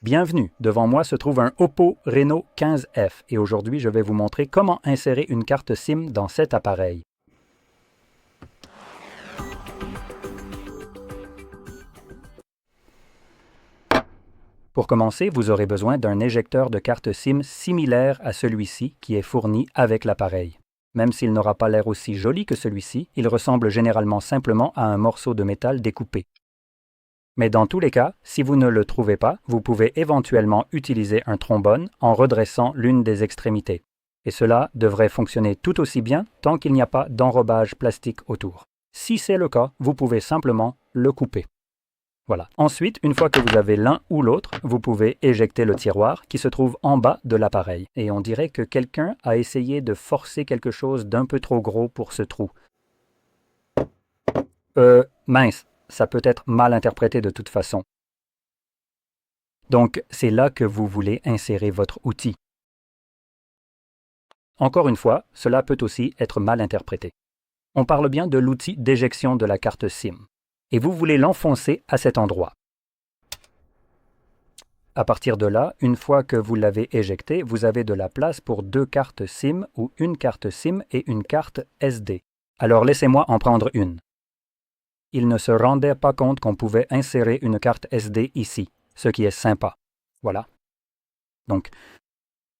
Bienvenue, devant moi se trouve un Oppo Reno 15F et aujourd'hui je vais vous montrer comment insérer une carte SIM dans cet appareil. Pour commencer, vous aurez besoin d'un éjecteur de carte SIM similaire à celui-ci qui est fourni avec l'appareil. Même s'il n'aura pas l'air aussi joli que celui-ci, il ressemble généralement simplement à un morceau de métal découpé. Mais dans tous les cas, si vous ne le trouvez pas, vous pouvez éventuellement utiliser un trombone en redressant l'une des extrémités. Et cela devrait fonctionner tout aussi bien tant qu'il n'y a pas d'enrobage plastique autour. Si c'est le cas, vous pouvez simplement le couper. Voilà. Ensuite, une fois que vous avez l'un ou l'autre, vous pouvez éjecter le tiroir qui se trouve en bas de l'appareil. Et on dirait que quelqu'un a essayé de forcer quelque chose d'un peu trop gros pour ce trou. Mince, ça peut être mal interprété de toute façon. Donc, c'est là que vous voulez insérer votre outil. Encore une fois, cela peut aussi être mal interprété. On parle bien de l'outil d'éjection de la carte SIM. Et vous voulez l'enfoncer à cet endroit. À partir de là, une fois que vous l'avez éjecté, vous avez de la place pour deux cartes SIM ou une carte SIM et une carte SD. Alors laissez-moi en prendre une. Il ne se rendait pas compte qu'on pouvait insérer une carte SD ici, ce qui est sympa. Voilà. Donc,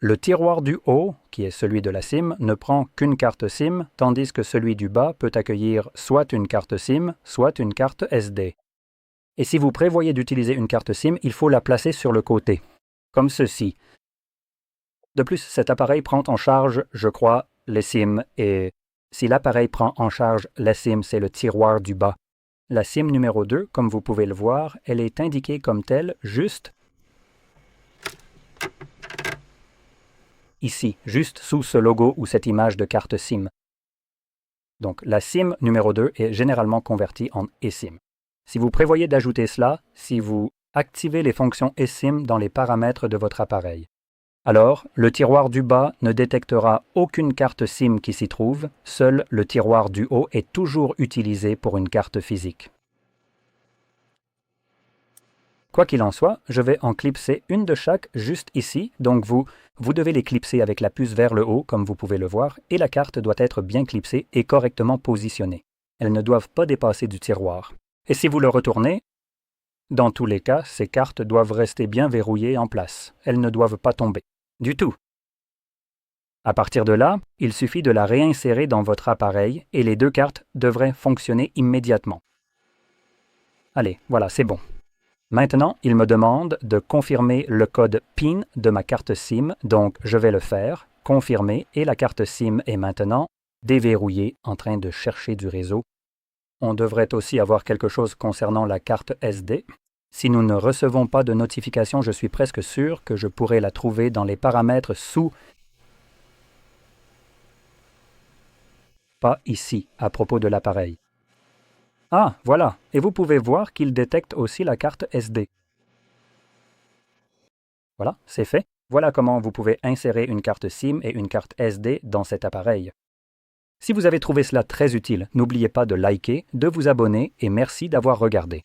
le tiroir du haut, qui est celui de la SIM, ne prend qu'une carte SIM, tandis que celui du bas peut accueillir soit une carte SIM, soit une carte SD. Et si vous prévoyez d'utiliser une carte SIM, il faut la placer sur le côté, comme ceci. De plus, cet appareil prend en charge, je crois, les SIM, et si l'appareil prend en charge la SIM, c'est le tiroir du bas. La SIM numéro 2, comme vous pouvez le voir, elle est indiquée comme telle juste ici, juste sous ce logo ou cette image de carte SIM. Donc la SIM numéro 2 est généralement convertie en eSIM. Si vous prévoyez d'ajouter cela, si vous activez les fonctions eSIM dans les paramètres de votre appareil, alors le tiroir du bas ne détectera aucune carte SIM qui s'y trouve, seul le tiroir du haut est toujours utilisé pour une carte physique. Quoi qu'il en soit, je vais en clipser une de chaque juste ici, donc vous devez les clipser avec la puce vers le haut, comme vous pouvez le voir, et la carte doit être bien clipsée et correctement positionnée. Elles ne doivent pas dépasser du tiroir. Et si vous le retournez, dans tous les cas, ces cartes doivent rester bien verrouillées en place. Elles ne doivent pas tomber. Du tout. À partir de là, il suffit de la réinsérer dans votre appareil et les deux cartes devraient fonctionner immédiatement. Allez, voilà, c'est bon. Maintenant, il me demande de confirmer le code PIN de ma carte SIM, donc je vais le faire, confirmer, et la carte SIM est maintenant déverrouillée, en train de chercher du réseau. On devrait aussi avoir quelque chose concernant la carte SD. Si nous ne recevons pas de notification, je suis presque sûr que je pourrais la trouver dans les paramètres sous... Pas ici, à propos de l'appareil. Ah, voilà, et vous pouvez voir qu'il détecte aussi la carte SD. Voilà, c'est fait. Voilà comment vous pouvez insérer une carte SIM et une carte SD dans cet appareil. Si vous avez trouvé cela très utile, n'oubliez pas de liker, de vous abonner et merci d'avoir regardé.